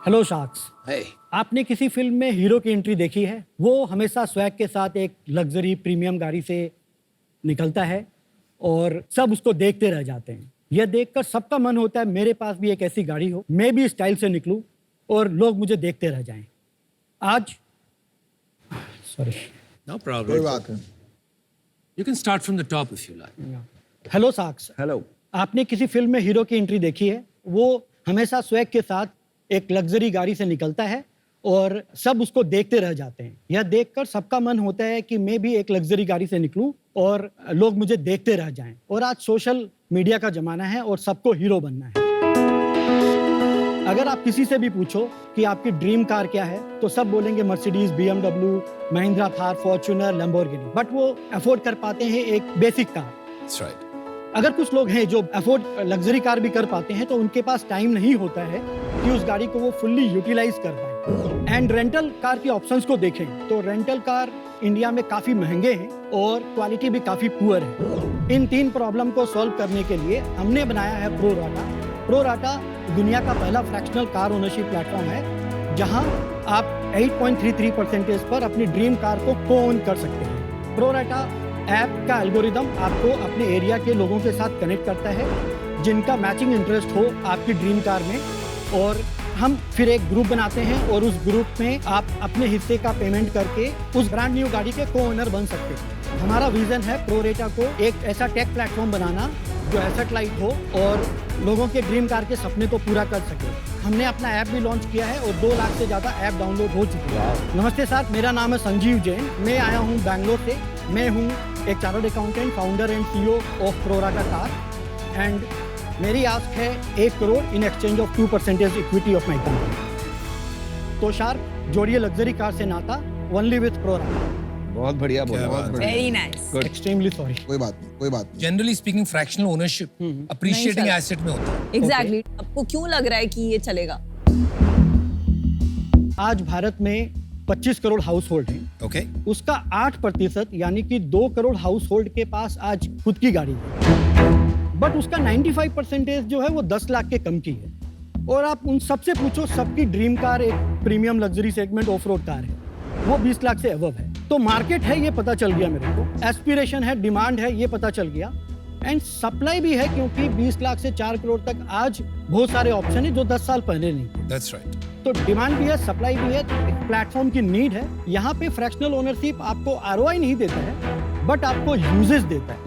Hello sharks. Hey, आपने किसी film में हीरो की एंट्री देखी है? वो हमेशा स्वैग के साथ एक लग्जरी प्रीमियम गाड़ी से निकलता है और सब उसको देखते रह जाते हैं। यह देखकर सबका मन होता है मेरे पास भी एक ऐसी गाड़ी हो, मैं भी स्टाइल से निकलूं और लोग मुझे देखते रह जाएं। आज सॉरी no problem. कोई बात नहीं। You can start from the top if you like. Hello sharks. Hello. आपने किसी फिल्म में हीरो की एंट्री देखी है? वो हमेशा स्वैग के साथ एक लग्जरी गाड़ी से निकलता है और सब उसको देखते रह जाते हैं। यह देखकर सबका मन होता है कि मैं भी एक लग्जरी गाड़ी से निकलूं और लोग मुझे देखते रह जाएं। और आज सोशल मीडिया का जमाना है और सबको हीरो बनना है। अगर आप किसी से भी पूछो कि आपकी ड्रीम कार क्या है, तो सब बोलेंगे Mercedes, BMW, Mahindra Thar, Fortuner, Lamborghini. But वो अफोर्ड कर पाते हैं एक बेसिक कार। That's right. अगर कुछ लोग हैं जो अफोर्ड लग्जरी कार भी कर पाते हैं, तो उनके पास टाइम नहीं होता है कि उस गाड़ी को वो फुल्ली यूटिलाइज कर पाए। एंड रेंटल कार के ऑप्शंस को देखें तो रेंटल कार इंडिया में काफी महंगे हैं और क्वालिटी भी काफी पुअर है। इन तीन प्रॉब्लम को सॉल्व करने के लिए हमने बनाया है प्रोराटा। प्रोराटा दुनिया का पहला फ्रैक्शनल कार ओनरशिप प्लेटफॉर्म है, जहां आप 8.33% पर अपनी ड्रीम कार को को-ओन कर सकते हैं। प्रोराटा ऐप का एल्गोरिदम आपको अपने एरिया के लोगों के साथ कनेक्ट करता है जिनका मैचिंग इंटरेस्ट हो आपकी ड्रीम कार में, और हम फिर एक ग्रुप बनाते हैं और उस ग्रुप में आप अपने हिस्से का पेमेंट करके उस ब्रांड न्यू गाड़ी के को ओनर बन सकते हैं। हमारा विजन है प्रोरेटा को एक ऐसा टेक प्लेटफॉर्म बनाना जो एसेट लाइट हो और लोगों के ड्रीम कार के सपने को पूरा कर सके। हमने अपना ऐप भी लॉन्च किया है और 2 लाख से ज़्यादा ऐप डाउनलोड हो चुके हैं। नमस्ते सर, मेरा नाम है संजीव जैन। मैं आया हूँ बैंगलोर से। मैं हूँ एक chartered accountant, founder and CEO of pro rata car. And मेरी आस्क है 1 crore in exchange of 2% equity of my company. तो शार्क, जोड़िए लग्जरी कार से नाता ओनली विथ प्रोराटा। बहुत बढ़िया बोला, बहुत बढ़िया। Very nice. Good. Extremely sorry. कोई बात नहीं, कोई बात नहीं। Generally speaking, fractional ownership appreciating नहीं asset में होता है. Exactly. आपको क्यों लग रहा है कि ये चलेगा? आज भारत में 25 करोड़ हाउस होल्ड हैं। Okay. उसका 8% यानी कि 2 करोड़ हाउस होल्ड के पास आज खुद की गाड़ी है, बट उसका 95% जो है वो 10 लाख के कम की है। और आप उन सबसे पूछो, सबकी ड्रीम कार एक premium luxury segment of road car है, वो 20 लाख से अबव है। तो मार्केट है ये पता चल गया मेरे को, एस्पिरेशन है, डिमांड है ये पता चल गया, एंड सप्लाई भी है, क्योंकि 20 लाख से 4 करोड़ तक आज बहुत सारे ऑप्शन है जो 10 साल पहले नहीं थे। That's right. तो डिमांड भी है, सप्लाई भी है, एक प्लेटफॉर्म की नीड है। यहाँ पे फ्रैक्शनल ओनरशिप आपको ROI नहीं देता है, बट आपको यूजेस देता है।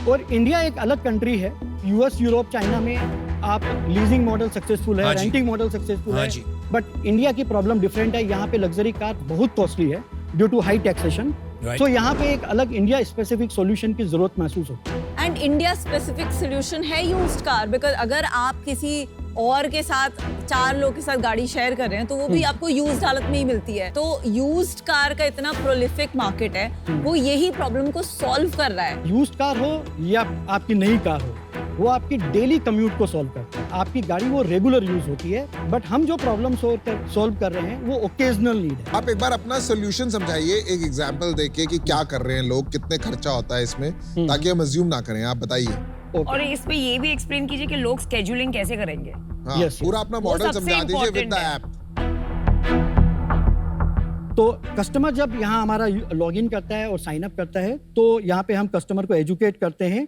और इंडिया एक अलग कंट्री है। US, यूरोप, चाइना में आप लीजिंग मॉडल सक्सेसफुल है, हाँ जी। रेंटिंग मॉडल सक्सेसफुल हाँ है, जी। बट इंडिया की प्रॉब्लम डिफरेंट है। यहाँ पे लग्जरी कार बहुत कॉस्टली है due to high taxation. Right. तो यहाँ पे एक अलग इंडिया स्पेसिफिक सॉल्यूशन की जरूरत महसूस होती है। एंड इंडिया स्पेसिफिक सोल्यूशन है यूज्ड कार, बिकॉज अगर आप किसी और के साथ 4 लोग के साथ गाड़ी शेयर कर रहे हैं तो वो भी आपको यूज्ड हालत में ही मिलती है। तो यूज्ड कार का इतना प्रोलिफिक मार्केट है, वो यही प्रॉब्लम को सॉल्व कर रहा है। यूज्ड कार हो या आपकी नई कार हो, वो आपकी डेली कम्यूट को सॉल्व करता है। आपकी गाड़ी वो रेगुलर यूज होती है, बट हम जो प्रॉब्लम सॉल्व कर रहे हैं वो ओकेजनल नीड है। आप एक बार अपना सोल्यूशन समझाइए, एक एग्जांपल देके कि क्या कर रहे हैं लोग, कितने खर्चा होता है इसमें, ताकि हम अज्यूम ना करें। आप बताइए। और इसमें ये भी एक्सप्लेन कीजिए कि लोग स्केड्यूलिंग कैसे करेंगे। हाँ, Yes, पूरा अपना वो मॉडल सबसे समझा दीजिए विद important द है। ऐप। तो कस्टमर जब यहाँ हमारा लॉगिन करता है और साइन अप करता है, तो यहाँ पे हम कस्टमर को एजुकेट करते हैं,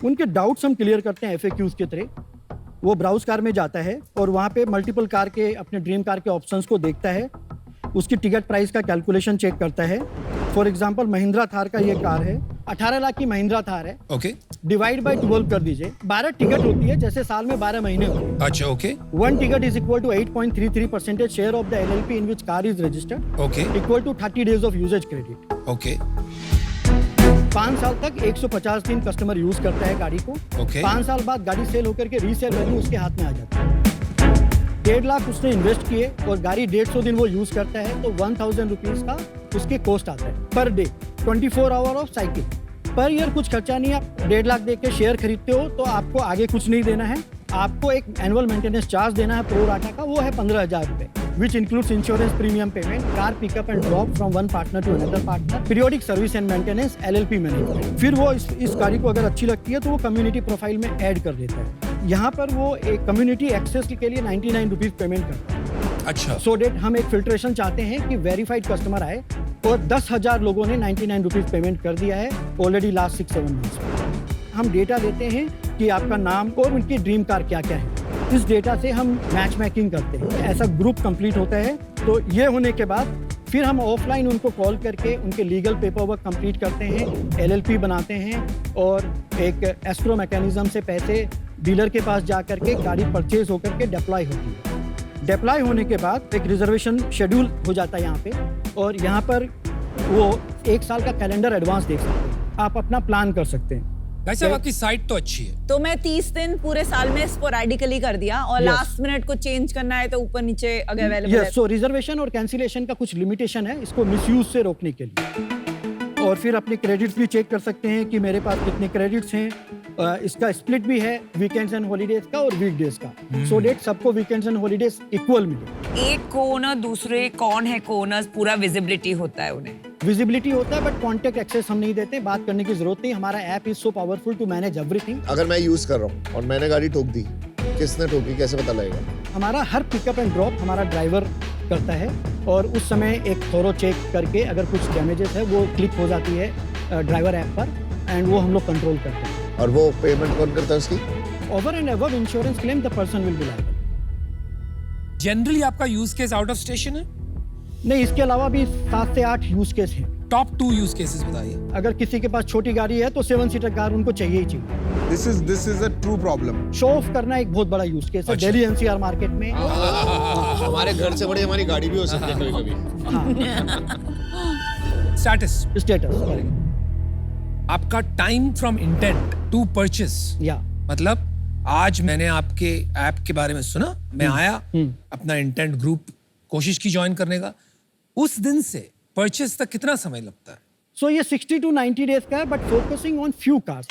उनके डाउट्स हम क्लियर करते हैं FAQs के तरह। वो ब्राउज कार में जाता है और वहाँ पे मल्टीपल कार के, अपने ड्रीम कार के ऑप्शंस को देखता है, उसकी टिकट प्राइस का कैलकुलेशन चेक करता है। फॉर एग्जांपल महिंद्रा थार का ये कार है, 18 लाख की महिंद्रा थार है। Okay. डिवाइड बाय 12 कर दीजिए, 12 टिकट होती है, जैसे साल में 12 महीने होते हैं। अच्छा, okay. 1 ticket is equal to 8.33% share of the LLP in which car is registered, Okay. equal to 30 days of usage credit. Okay. 5 साल तक 150 दिन कस्टमर यूज करता है गाड़ी को। Okay. 5 साल बाद गाड़ी सेल होकर के रीसेल वैल्यू उसके हाथ में आ जाती है। 1.5 लाख उसने इन्वेस्ट किए और गाड़ी 150 दिन वो यूज करता है, तो 1000 रुपीज का उसके कॉस्ट आता है per day, 24 hour of cycle. Per year कुछ खर्चा नहीं। आप 1.5 लाख दे के शेयर खरीदते हो तो आपको आगे कुछ नहीं देना है। आपको एक एनुअल मेंटेनेंस चार्ज देना है प्रोराटा का, वो है 15,000 रुपए, which includes insurance premium payment, car pickup and drop from one partner to another partner, periodic service and maintenance, LLP management। फिर वो इस गाड़ी को अगर अच्छी लगती है तो वो कम्युनिटी प्रोफाइल में ऐड कर देता है। यहाँ पर वो एक कम्युनिटी एक्सेस के लिए 99 रुपीज़ पेमेंट करता है। अच्छा सो डेट हम एक फिल्ट्रेशन चाहते हैं कि वेरीफाइड कस्टमर आए, और 10,000 लोगों ने 99 रुपीज़ पेमेंट कर दिया है ऑलरेडी लास्ट 6-7 मंथ्स में। हम डेटा देते हैं कि आपका नाम और उनकी ड्रीम कार क्या क्या है। इस डेटा से हम मैच मैकिंग करते हैं, ऐसा ग्रुप कंप्लीट होता है। तो ये होने के बाद फिर हम ऑफलाइन उनको कॉल करके उनके लीगल पेपर वर्क कंप्लीट करते हैं, LLP बनाते हैं, और एक एस्क्रो मैकेनिज्म से पैसे डीलर के पास जा करके गाड़ी परचेज होकर के डिप्लॉय होती है। डिप्लॉय होने के बाद एक रिजर्वेशन शेड्यूल हो जाता है यहाँ पे, और यहाँ पर वो 1 साल का कैलेंडर एडवांस देख सकते हैं, आप अपना प्लान कर सकते हैं। भाई साहब आपकी साइट तो अच्छी है। तो मैं 30 दिन पूरे साल में स्पोरेडिकली कर दिया, और Yes. लास्ट मिनट को चेंज करना है तो ऊपर नीचे अगर अवेलेबल है। यस, सो रिजर्वेशन और कैंसिलेशन का कुछ लिमिटेशन है इसको मिसयूज से रोकने के लिए। और फिर अपने क्रेडिट्स भी चेक कर सकते हैं कि मेरे पास कितने क्रेडिट्स हैं। इसका स्प्लिट भी है वीकेंड्स एंड हॉलीडेज का और वीकडेज का, सो डेट सबको वीकेंड्स एंड हॉलीडेज इक्वल मिले। एक को ओनर दूसरे कौन है को ओनर्स पूरा विजिबिलिटी होता है उन्हें। विजिबिलिटी होता है बट कॉन्टेक्ट एक्सेस हम नहीं देते, बात करने की जरूरत नहीं। हमारा app is so powerful to manage everything. अगर मैं यूज कर रहा हूँ और मैंने गाड़ी ठोक दी, किसने ठोकी कैसे पता लगेगा? हमारा हर पिकअप एंड ड्रॉप हमारा ड्राइवर करता है, और उस समय एक थोरो चेक करके अगर कुछ डैमेजेस है वो क्लिक हो जाती है ड्राइवर ऐप पर, एंड वो हम लोग कंट्रोल करते हैं। और वो पेमेंट कौन करता है उसकी? Over and above insurance claim the person will be liable. Generally आपका use case out of station है? नहीं, इसके अलावा भी 7 से 8 यूज केस हैं। टॉप 2 यूज केसेस बताइए। अगर किसी के पास छोटी गाड़ी है तो 7 सीटर कार उनको चाहिए ही चाहिए। This is a true problem. Show off करना एक बहुत बड़ा यूज केस है अच्छा। दिल्ली NCR मार्केट में। हमारे घर से बड़ी हमारी गाड़ी भी हो सकती है कभी-कभी। हाँ, स्टेटस स्टेटस आपका time from intent to purchase, या मतलब आज मैंने आपके ऐप के बारे में सुना, मैं आया, अपना इंटेंट ग्रुप कोशिश की ज्वाइन करने का, उस दिन से परचेस तक कितना समय लगता है? सो ये 60 to 90 डेज का है, but focusing on few cars.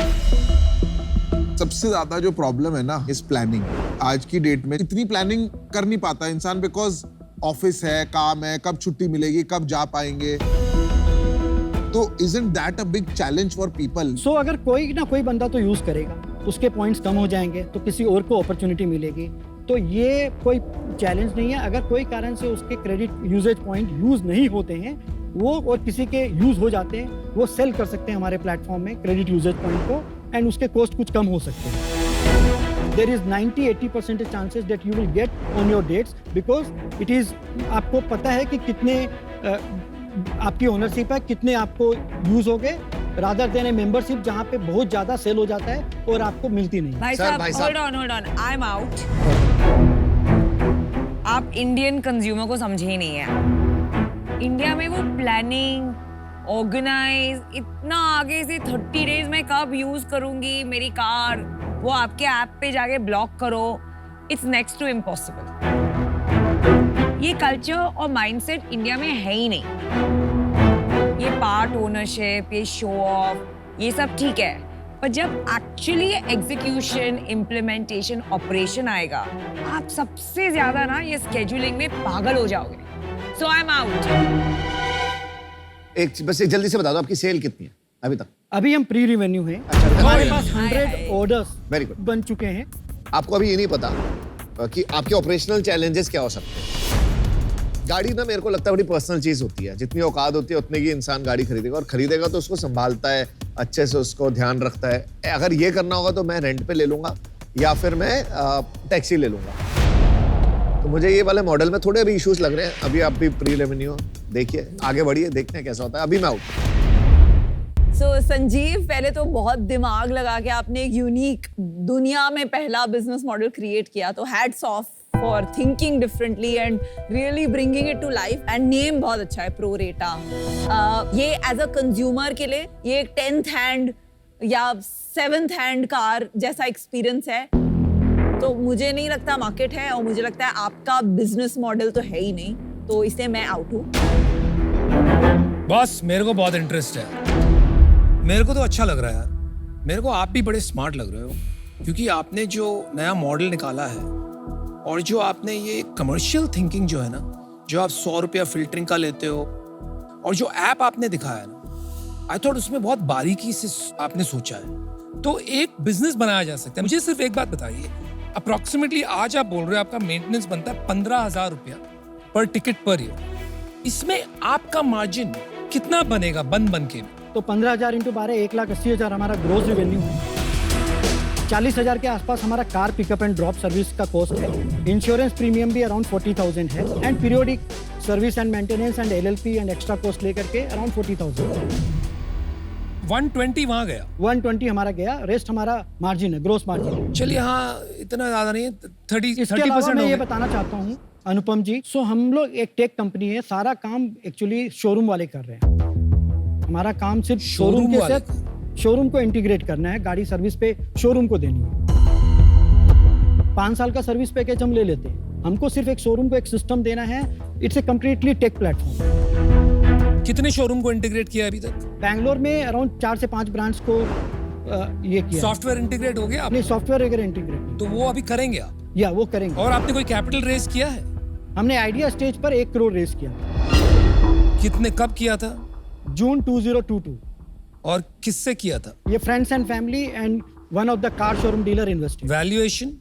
सबसे ज्यादा जो प्रॉब्लम है ना इस प्लानिंग, आज की डेट में इतनी प्लानिंग कर नहीं पाता इंसान, बिकॉज ऑफिस है, काम है, कब छुट्टी मिलेगी, कब जा पाएंगे। तो isn't that a big challenge for people? सो अगर कोई ना कोई बंदा तो यूज करेगा, उसके पॉइंट्स कम हो जाएंगे तो किसी और को अपॉर्चुनिटी मिलेगी। तो ये कोई चैलेंज नहीं है। अगर कोई कारण से उसके क्रेडिट यूजेज पॉइंट यूज नहीं होते हैं, वो और किसी के यूज हो जाते हैं, वो सेल कर सकते हैं हमारे प्लेटफॉर्म में क्रेडिट यूजेज पॉइंट को, एंड उसके कॉस्ट कुछ कम हो सकते हैं। There is 90-80% chances that you will get on your debts, because it is, आपको पता है कि कितने आपकी ओनरशिप है, कितने आपको यूज हो गए, रादर देन ए मेंबरशिप जहाँ पे बहुत ज्यादा सेल हो जाता है और आपको मिलती नहीं। भाई सर, साहब भाई साहब। Hold on I am out. आप इंडियन कंज्यूमर को समझे ही नहीं है। इंडिया में वो प्लानिंग ऑर्गेनाइज इतना आगे से 30 डेज में कब यूज करूंगी मेरी कार, वो आपके ऐप पे जाके ब्लॉक करो, इट्स नेक्स्ट टू इम्पॉसिबल। ये कल्चर और माइंडसेट इंडिया में है ही नहीं। ये पार्ट ओनरशिप, ये शो ऑफ, ये सब ठीक है, पर जब एक्चुअली एग्जीक्यूशन, इम्प्लीमेंटेशन, ऑपरेशन आएगा, आप सबसे ज्यादा ना ये स्केड्यूलिंग में पागल हो जाओगे। सो आई एम आउट। बस एक जल्दी से बता दो आपकी सेल कितनी है अभी तक? अभी हम प्री रिवेन्यू हैं, अच्छा, हमारे पास hi, 100 hi. Orders Very good. बन चुके हैं। आपको अभी ये नहीं पता कि आपके ऑपरेशनल चैलेंजेस क्या हो सकते हैं। गाड़ी ना मेरे को लगता है बड़ी पर्सनल चीज होती है, जितनी औकात होती है उतने की इंसान गाड़ी खरीदेगा, और खरीदेगा तो उसको संभालता है, अच्छे से उसको ध्यान रखता है। अगर ये करना होगा तो मैं रेंट पे ले लूंगा या फिर मैं टैक्सी ले लूंगा। तो मुझे ये वाले मॉडल में थोड़े अभी इश्यूज लग रहे हैं। अभी आप भी प्री रेवेन्यू देखिए, आगे बढ़िए, देखते हैं कैसा होता है। अभी मैं आउट। सो संजीव, पहले तो बहुत दिमाग लगा के आपने एक यूनिक, दुनिया में पहला बिजनेस मॉडल क्रिएट किया, तो hats off for thinking differently and really bringing it to life. And name बहुत अच्छा है, प्रोरेटा। ये एज अ कंज्यूमर के लिए ये एक 10th हैंड या 7th हैंड कार जैसा एक्सपीरियंस है। तो मुझे नहीं लगता मार्केट है, और मुझे लगता है आपका बिजनेस मॉडल तो है ही नहीं, तो इससे मैं आउट हूँ। बॉस मेरे को बहुत इंटरेस्ट है, मेरे को तो अच्छा लग रहा है यार। मेरे को आप भी बड़े स्मार्ट लग रहे हो, क्योंकि आपने जो नया मॉडल निकाला है और जो आपने ये कमर्शियल थिंकिंग जो है ना, जो आप 100 रुपया फिल्टरिंग का लेते हो, और जो ऐप आपने दिखाया है ना, आई थॉट उसमें बहुत बारीकी से आपने सोचा है। तो एक बिजनेस बनाया जा सकता है। मुझे सिर्फ एक बात बताइए, अप्रोक्सीमेटली आज आप बोल रहे हो आपका मेंटेनेंस बनता है 15,000 रुपया पर टिकट पर ईयर, इसमें आपका मार्जिन कितना बनेगा बन के? तो 15,000 इंटू 12 1,80,000 हमारा ग्रोस रेवेन्यू है। 40,000 के आसपास हमारा car pickup and drop service का कॉस्ट है। इंश्योरेंस प्रीमियम भी अराउंड 40,000 है and periodic service and maintenance and LLP and extra cost लेकर के अराउंड 40,000। 120 वहां गया, 120 हमारा गया, रेस्ट हमारा मार्जिन है, ग्रोस मार्जिन। चलिए हाँ, इतना ज्यादा नहीं है, 30% इसके अलावा मैं ये हो गया। बताना चाहता हूँ अनुपम जी, सो हम लोग एक टेक कंपनी है, सारा काम एक्चुअली शोरूम वाले कर रहे हैं। हमारा काम सिर्फ शोरूम के वाले साथ शोरूम को इंटीग्रेट करना है, गाड़ी सर्विस पे शोरूम को देनी है। 5 साल का सर्विस पैकेज हम ले लेते हैं, हमको सिर्फ एक शोरूम को एक सिस्टम देना है। It's a completely take platform. कितने शोरूम को इंटीग्रेट किया अभी तक? बैंगलोर में अराउंड 4 से 5 ब्रांड्स को ये किया। सॉफ्टवेयर इंटीग्रेट हो गया नहीं, सॉफ्टवेयर वगैरह इंटीग्रेट, तो वो अभी करेंगे आप? या वो करेंगे। और आपने कोई कैपिटल रेज किया है? हमने आइडिया स्टेज पर 1 करोड़ रेस किया, कितने, कब किया था जून 2022। और किससे किया था? ये friends and family and one of the car showroom dealer invested. Valuation?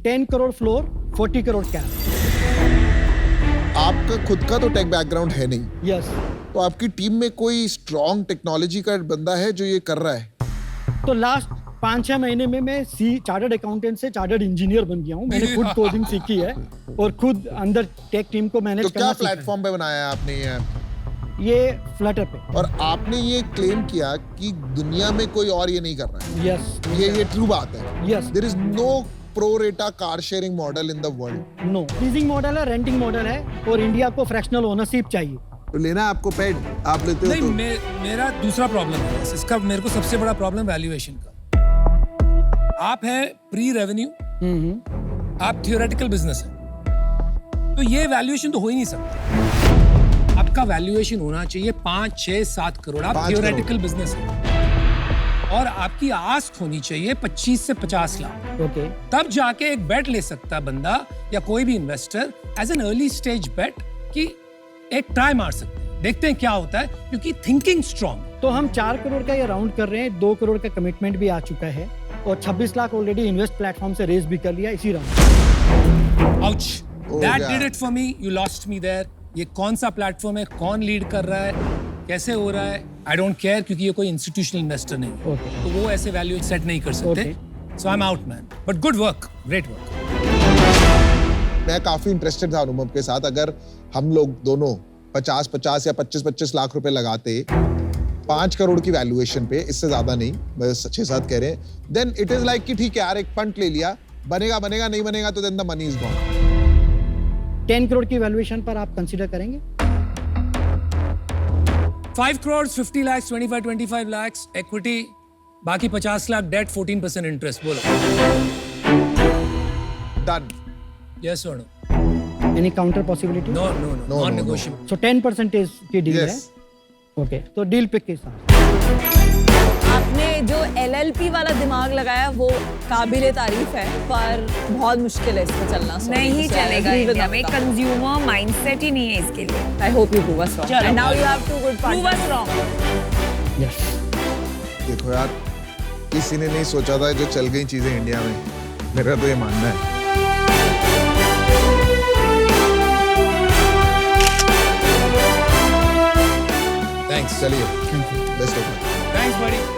10 crore floor, 40 crore cash. आपका खुद का तो टेक बैकग्राउंड है नहीं, यस। तो आपकी टीम में कोई स्ट्रॉन्ग टेक्नोलॉजी का बंदा है जो ये कर रहा है? तो लास्ट 5-6 महीने में मैं चार्टर्ड अकाउंटेंट से चार्टर्ड इंजीनियर बन गया हूँ। मैंने खुद कोडिंग सीखी है और खुद अंदर टेक टीम को मैनेज तो करना क्या सीखा है। प्लेटफॉर्म पे बनाया है आपने ये ऐप? ये फ्लटर पे। और आपने ये क्लेम किया कि दुनिया में कोई और ये नहीं कर रहा है। यस, ये ट्रू बात है। Yes. There is no pro rata car sharing model in the world. No, leasing model है, रेंटिंग मॉडल है और इंडिया को फ्रैक्शनल ओनरशिप चाहिए। तो लेना है आपको पेड, आप लेते हो नहीं, तो मेरा दूसरा प्रॉब्लम है इसका। मेरे को सबसे बड़ा प्रॉब्लम वैल्यूएशन का। आप है प्री रेवेन्यू, आप थियोरेटिकल बिजनेस है, तो ये वैल्यूएशन तो हो ही नहीं सकता। आपका वैल्यूएशन होना चाहिए 5, 6, 7 करोड़। आप 5 थियोरेटिकल बिजनेस है और आपकी आस्क होनी चाहिए 25 से 50 लाख। ओके। तब जाके एक बेट ले सकता है बंदा या कोई भी investor as an early stage bet कि एक ट्राई मार सकते हैं, देखते हैं क्या होता है, क्योंकि थिंकिंग स्ट्रॉन्ग। तो हम 4 करोड़ का ये राउंड कर रहे हैं, 2 करोड़ का कमिटमेंट भी आ चुका है और 26 लाख ऑलरेडी इन्वेस्ट प्लेटफॉर्म से रेज भी कर लिया इसी round. Ouch, that did it for me, you lost me there. ये कौन सा प्लेटफॉर्म है, कौन लीड कर रहा है, कैसे हो रहा है, आई डोंट केयर, क्योंकि ये कोई इंस्टीट्यूशनल इन्वेस्टर नहीं है। Okay. तो वो ऐसे वैल्यू सेट नहीं कर सकते। So I am out man, but good work, great work. मैं काफी इंटरेस्टेड था अनुभव के साथ। अगर हम लोग दोनों 50-50 या 25-25 लाख रुपए लगाते 5 करोड़ की वैल्यूएशन पे, इससे ज्यादा नहीं, बस 6-7 कह रहे हैं, देन इट इज लाइक कि ठीक है यार, एक पंट ले लिया, बनेगा, नहीं बनेगा तो then the money is gone. 10 crore की वैल्यूएशन पर आप कंसीडर करेंगे? 5 crores, 50 lakhs, 25 lakhs equity, बाकी 50 लाख डेट, 14% इंटरेस्ट। बोलो डन। यस और no? Any counter possibility? No, no, non no. Negotiable. So 10% की डील है। यस। ओके, तो डील पे के साथ आपने जो LLP वाला दिमाग लगाया वो काबिले तारीफ है, पर बहुत मुश्किल है इसको चलना। नहीं चलेगा इंडिया में, कंज्यूमर माइंडसेट ही नहीं है इसके लिए। I hope you prove us wrong चलो, and now you have to good prove us wrong. Yes. देखो यार, किसी ने नहीं सोचा था जो चल गई चीजें इंडिया में, मेरा तो ये मानना है। थैंक्स, चलिए, बेस्ट ऑफ लक। थैंक्स बड़ी।